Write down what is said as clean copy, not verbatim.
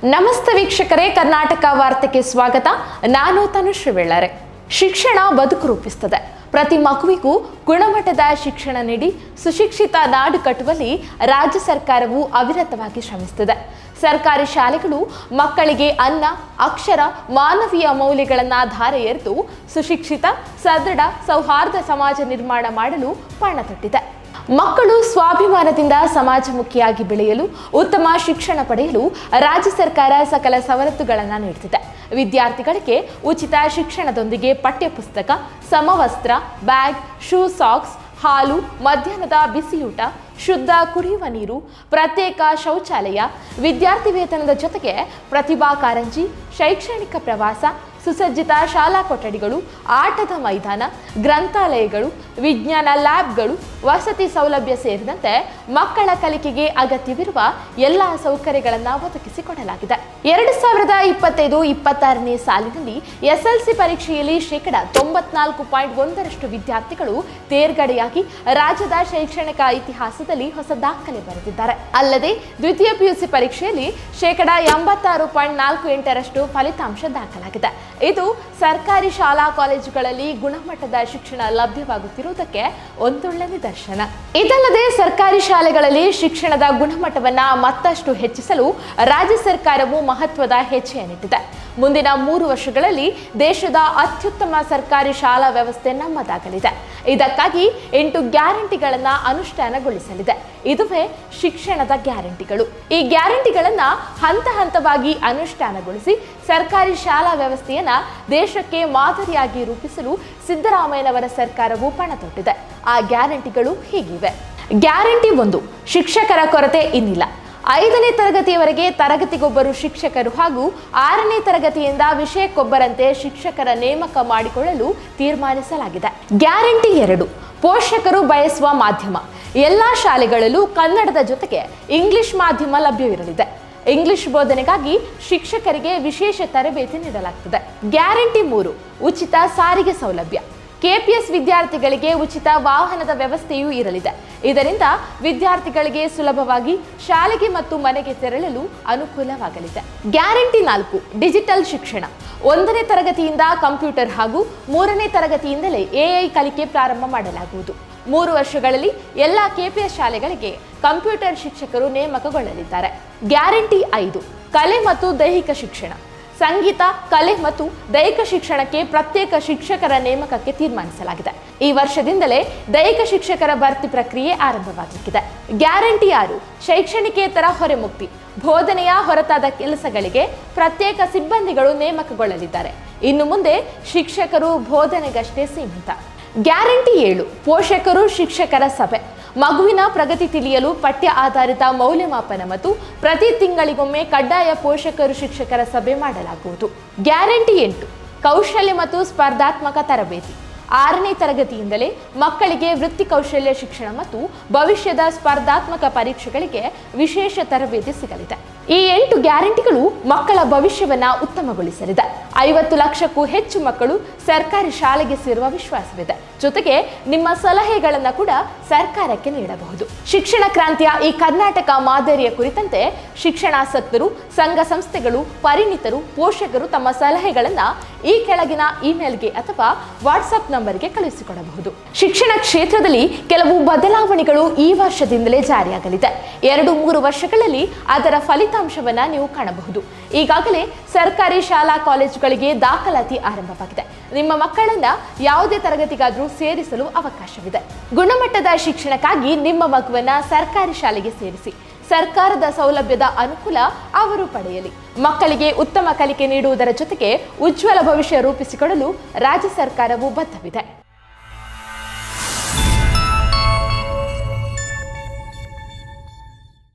ನಮಸ್ತೆ ವೀಕ್ಷಕರೇ, ಕರ್ನಾಟಕ ವಾರ್ತೆಗೆ ಸ್ವಾಗತ. ನಾನು ತನುಶ್ರೀ ವೆಳ್ಳಾರೆ. ಶಿಕ್ಷಣ ಬದುಕು ರೂಪಿಸುತ್ತದೆ. ಪ್ರತಿ ಮಗುವಿಗೂ ಗುಣಮಟ್ಟದ ಶಿಕ್ಷಣ ನೀಡಿ ಸುಶಿಕ್ಷಿತ ನಾಡು ಕಟ್ಟುವಲ್ಲಿ ರಾಜ್ಯ ಸರ್ಕಾರವು ಅವಿರತವಾಗಿ ಶ್ರಮಿಸುತ್ತಿದೆ. ಸರ್ಕಾರಿ ಶಾಲೆಗಳು ಮಕ್ಕಳಿಗೆ ಅನ್ನ, ಅಕ್ಷರ, ಮಾನವೀಯ ಮೌಲ್ಯಗಳನ್ನು ಧಾರೆ ಎರೆದು ಸುಶಿಕ್ಷಿತ, ಸದೃಢ, ಸೌಹಾರ್ದ ಸಮಾಜ ನಿರ್ಮಾಣ ಮಾಡಲು ಪಣ ತೊಟ್ಟಿದೆ. ಮಕ್ಕಳು ಸ್ವಾಭಿಮಾನದಿಂದ ಸಮಾಜಮುಖಿಯಾಗಿ ಬೆಳೆಯಲು, ಉತ್ತಮ ಶಿಕ್ಷಣ ಪಡೆಯಲು ರಾಜ್ಯ ಸರ್ಕಾರ ಸಕಲ ಸವಲತ್ತುಗಳನ್ನು ನೀಡುತ್ತಿದೆ. ವಿದ್ಯಾರ್ಥಿಗಳಿಗೆ ಉಚಿತ ಶಿಕ್ಷಣದೊಂದಿಗೆ ಪಠ್ಯಪುಸ್ತಕ, ಸಮವಸ್ತ್ರ, ಬ್ಯಾಗ್, ಶೂ, ಸಾಕ್ಸ್, ಹಾಲು, ಮಧ್ಯಾಹ್ನದ ಬಿಸಿಯೂಟ, ಶುದ್ಧ ಕುಡಿಯುವ ನೀರು, ಪ್ರತ್ಯೇಕ ಶೌಚಾಲಯ, ವಿದ್ಯಾರ್ಥಿ ವೇತನದ ಜೊತೆಗೆ ಪ್ರತಿಭಾ ಕಾರಂಜಿ, ಶೈಕ್ಷಣಿಕ ಪ್ರವಾಸ, ಸುಸಜ್ಜಿತ ಶಾಲಾ ಕೊಠಡಿಗಳು, ಆಟದ ಮೈದಾನ, ಗ್ರಂಥಾಲಯಗಳು, ವಿಜ್ಞಾನ ಲ್ಯಾಬ್ಗಳು, ವಸತಿ ಸೌಲಭ್ಯ ಸೇರಿದಂತೆ ಮಕ್ಕಳ ಕಲಿಕೆಗೆ ಅಗತ್ಯವಿರುವ ಎಲ್ಲ ಸೌಕರ್ಯಗಳನ್ನು ಒದಗಿಸಿಕೊಡಲಾಗಿದೆ. 2025-26ನೇ ಸಾಲಿನಲ್ಲಿ SLC ಪರೀಕ್ಷೆಯಲ್ಲಿ 94.1% ವಿದ್ಯಾರ್ಥಿಗಳು ತೇರ್ಗಡೆಯಾಗಿ ರಾಜ್ಯದ ಶೈಕ್ಷಣಿಕ ಇತಿಹಾಸದಲ್ಲಿ ಹೊಸ ದಾಖಲೆ ಬರೆದಿದ್ದಾರೆ. ಅಲ್ಲದೆ ದ್ವಿತೀಯ PUC ಪರೀಕ್ಷೆಯಲ್ಲಿ 86.48% ಫಲಿತಾಂಶ ದಾಖಲಾಗಿದೆ. ಇದು ಸರ್ಕಾರಿ ಶಾಲಾ ಕಾಲೇಜುಗಳಲ್ಲಿ ಗುಣಮಟ್ಟದ ಶಿಕ್ಷಣ ಲಭ್ಯವಾಗುತ್ತಿರುವುದಕ್ಕೆ ಒಂದೊಳ್ಳೆ ನಿದರ್ಶನ. ಇದಲ್ಲದೆ ಸರ್ಕಾರಿ ಶಾಲೆಗಳಲ್ಲಿ ಶಿಕ್ಷಣದ ಗುಣಮಟ್ಟವನ್ನು ಮತ್ತಷ್ಟು ಹೆಚ್ಚಿಸಲು ರಾಜ್ಯ ಸರ್ಕಾರವು ಮಹತ್ವದ ಹೆಜ್ಜೆಯನ್ನಿಟ್ಟಿದೆ. ಮುಂದಿನ 3 ವರ್ಷಗಳಲ್ಲಿ ದೇಶದ ಅತ್ಯುತ್ತಮ ಸರ್ಕಾರಿ ಶಾಲಾ ವ್ಯವಸ್ಥೆ ನಮ್ಮದಾಗಲಿದೆ. ಇದಕ್ಕಾಗಿ 8 ಗ್ಯಾರಂಟಿಗಳನ್ನು ಅನುಷ್ಠಾನಗೊಳಿಸಲಿದೆ. ಇದುವೇ ಶಿಕ್ಷಣದ ಗ್ಯಾರಂಟಿಗಳು. ಈ ಗ್ಯಾರಂಟಿಗಳನ್ನು ಹಂತ ಹಂತವಾಗಿ ಅನುಷ್ಠಾನಗೊಳಿಸಿ ಸರ್ಕಾರಿ ಶಾಲಾ ವ್ಯವಸ್ಥೆಯನ್ನ ದೇಶಕ್ಕೆ ಮಾದರಿಯಾಗಿ ರೂಪಿಸಲು ಸಿದ್ದರಾಮಯ್ಯನವರ ಸರ್ಕಾರವು ಪಣ ತೊಟ್ಟಿದೆ. ಆ ಗ್ಯಾರಂಟಿಗಳು ಹೀಗಿವೆ. ಗ್ಯಾರಂಟಿ 1, ಶಿಕ್ಷಕರ ಕೊರತೆ ಇನ್ನಿಲ್ಲ. 5ನೇ ತರಗತಿಯವರೆಗೆ ತರಗತಿಗೊಬ್ಬರು ಶಿಕ್ಷಕರು ಹಾಗೂ 6ನೇ ತರಗತಿಯಿಂದ ವಿಷಯಕ್ಕೊಬ್ಬರಂತೆ ಶಿಕ್ಷಕರ ನೇಮಕ ಮಾಡಿಕೊಳ್ಳಲು ತೀರ್ಮಾನಿಸಲಾಗಿದೆ. ಗ್ಯಾರಂಟಿ 2, ಪೋಷಕರು ಬಯಸುವ ಮಾಧ್ಯಮ. ಎಲ್ಲಾ ಶಾಲೆಗಳಲ್ಲೂ ಕನ್ನಡದ ಜೊತೆಗೆ ಇಂಗ್ಲಿಷ್ ಮಾಧ್ಯಮ ಲಭ್ಯವಿರಲಿದೆ. ಇಂಗ್ಲಿಷ್ ಬೋಧನೆಗಾಗಿ ಶಿಕ್ಷಕರಿಗೆ ವಿಶೇಷ ತರಬೇತಿ ನೀಡಲಾಗುತ್ತದೆ. ಗ್ಯಾರಂಟಿ 3, ಉಚಿತ ಸಾರಿಗೆ ಸೌಲಭ್ಯ. KPS ವಿದ್ಯಾರ್ಥಿಗಳಿಗೆ ಉಚಿತ ವಾಹನದ ವ್ಯವಸ್ಥೆಯೂ ಇರಲಿದೆ. ಇದರಿಂದ ವಿದ್ಯಾರ್ಥಿಗಳಿಗೆ ಸುಲಭವಾಗಿ ಶಾಲೆಗೆ ಮತ್ತು ಮನೆಗೆ ತೆರಳಲು ಅನುಕೂಲವಾಗಲಿದೆ. ಗ್ಯಾರಂಟಿ 4, ಡಿಜಿಟಲ್ ಶಿಕ್ಷಣ. 1ನೇ ತರಗತಿಯಿಂದ ಕಂಪ್ಯೂಟರ್ ಹಾಗೂ 3ನೇ ತರಗತಿಯಿಂದಲೇ AI ಕಲಿಕೆ ಪ್ರಾರಂಭ ಮಾಡಲಾಗುವುದು. 3 ವರ್ಷಗಳಲ್ಲಿ ಎಲ್ಲ KPS ಶಾಲೆಗಳಿಗೆ ಕಂಪ್ಯೂಟರ್ ಶಿಕ್ಷಕರು ನೇಮಕಗೊಳ್ಳಲಿದ್ದಾರೆ. ಗ್ಯಾರಂಟಿ 5, ಕಲೆ ಮತ್ತು ದೈಹಿಕ ಶಿಕ್ಷಣ. ಸಂಗೀತ, ಕಲೆ ಮತ್ತು ದೈಹಿಕ ಶಿಕ್ಷಣಕ್ಕೆ ಪ್ರತ್ಯೇಕ ಶಿಕ್ಷಕರ ನೇಮಕಕ್ಕೆ ತೀರ್ಮಾನಿಸಲಾಗಿದೆ. ಈ ವರ್ಷದಿಂದಲೇ ದೈಹಿಕ ಶಿಕ್ಷಕರ ಭರ್ತಿ ಪ್ರಕ್ರಿಯೆ ಆರಂಭವಾಗಲಿದೆ. ಗ್ಯಾರಂಟಿ 6, ಶೈಕ್ಷಣಿಕೇತರ ಹೊರೆಮುಕ್ತಿ. ಬೋಧನೆಯ ಹೊರತಾದ ಕೆಲಸಗಳಿಗೆ ಪ್ರತ್ಯೇಕ ಸಿಬ್ಬಂದಿಗಳು ನೇಮಕಗೊಳ್ಳಲಿದ್ದಾರೆ. ಇನ್ನು ಮುಂದೆ ಶಿಕ್ಷಕರು ಬೋಧನೆಗಷ್ಟೇ ಸೀಮಿತ. ಗ್ಯಾರಂಟಿ 7, ಪೋಷಕರು ಶಿಕ್ಷಕರ ಸಭೆ. ಮಗುವಿನ ಪ್ರಗತಿ ತಿಳಿಯಲು ಪಠ್ಯ ಆಧಾರಿತ ಮೌಲ್ಯಮಾಪನ ಮತ್ತು ಪ್ರತಿ ತಿಂಗಳಿಗೊಮ್ಮೆ ಕಡ್ಡಾಯ ಪೋಷಕರು ಶಿಕ್ಷಕರ ಸಭೆ ಮಾಡಲಾಗುವುದು. ಗ್ಯಾರಂಟಿ 8, ಕೌಶಲ್ಯ ಮತ್ತು ಸ್ಪರ್ಧಾತ್ಮಕ ತರಬೇತಿ. 6ನೇ ತರಗತಿಯಿಂದಲೇ ಮಕ್ಕಳಿಗೆ ವೃತ್ತಿ ಕೌಶಲ್ಯ ಶಿಕ್ಷಣ ಮತ್ತು ಭವಿಷ್ಯದ ಸ್ಪರ್ಧಾತ್ಮಕ ಪರೀಕ್ಷೆಗಳಿಗೆ ವಿಶೇಷ ತರಬೇತಿ ಸಿಗಲಿದೆ. ಈ 8 ಗ್ಯಾರಂಟಿಗಳು ಮಕ್ಕಳ ಭವಿಷ್ಯವನ್ನ ಉತ್ತಮಗೊಳಿಸಲಿದೆ. 50 ಲಕ್ಷಕ್ಕೂ ಹೆಚ್ಚು ಮಕ್ಕಳು ಸರ್ಕಾರಿ ಶಾಲೆಗೆ ಸೇರುವ ವಿಶ್ವಾಸವಿದೆ. ಜೊತೆಗೆ ನಿಮ್ಮ ಸಲಹೆಗಳನ್ನು ಕೂಡ ಸರ್ಕಾರಕ್ಕೆ ನೀಡಬಹುದು. ಶಿಕ್ಷಣ ಕ್ರಾಂತಿಯ ಈ ಕರ್ನಾಟಕ ಮಾದರಿಯ ಕುರಿತಂತೆ ಶಿಕ್ಷಣಾಸಕ್ತರು, ಸಂಘ ಸಂಸ್ಥೆಗಳು, ಪರಿಣಿತರು, ಪೋಷಕರು ತಮ್ಮ ಸಲಹೆಗಳನ್ನು ಈ ಕೆಳಗಿನ ಇಮೇಲ್ಗೆ ಅಥವಾ ವಾಟ್ಸ್ಆಪ್ ನಂಬರ್ಗೆ ಕಳುಹಿಸಿಕೊಡಬಹುದು. ಶಿಕ್ಷಣ ಕ್ಷೇತ್ರದಲ್ಲಿ ಕೆಲವು ಬದಲಾವಣೆಗಳು ಈ ವರ್ಷದಿಂದಲೇ ಜಾರಿಯಾಗಲಿದೆ. 2-3 ವರ್ಷಗಳಲ್ಲಿ ಅದರ ಫಲಿತಾಂಶವನ್ನ ನೀವು ಕಾಣಬಹುದು. ಈಗಾಗಲೇ ಸರ್ಕಾರಿ ಶಾಲಾ ಕಾಲೇಜುಗಳಿಗೆ ದಾಖಲಾತಿ ಆರಂಭವಾಗಿದೆ. ನಿಮ್ಮ ಮಕ್ಕಳನ್ನ ಯಾವುದೇ ತರಗತಿಗಾದರೂ ಸೇರಿಸಲು ಅವಕಾಶವಿದೆ. ಗುಣಮಟ್ಟದ ಶಿಕ್ಷಣಕ್ಕಾಗಿ ನಿಮ್ಮ ಮಗುವನ್ನ ಸರ್ಕಾರಿ ಶಾಲೆಗೆ ಸೇರಿಸಿ. ಸರ್ಕಾರದ ಸೌಲಭ್ಯದ ಅನುಕೂಲ ಅವರು ಪಡೆಯಲಿ. ಮಕ್ಕಳಿಗೆ ಉತ್ತಮ ಕಲಿಕೆ ನೀಡುವುದರ ಜೊತೆಗೆ ಉಜ್ವಲ ಭವಿಷ್ಯ ರೂಪಿಸಿಕೊಡಲು ರಾಜ್ಯ ಸರ್ಕಾರವು ಬದ್ಧವಿದೆ.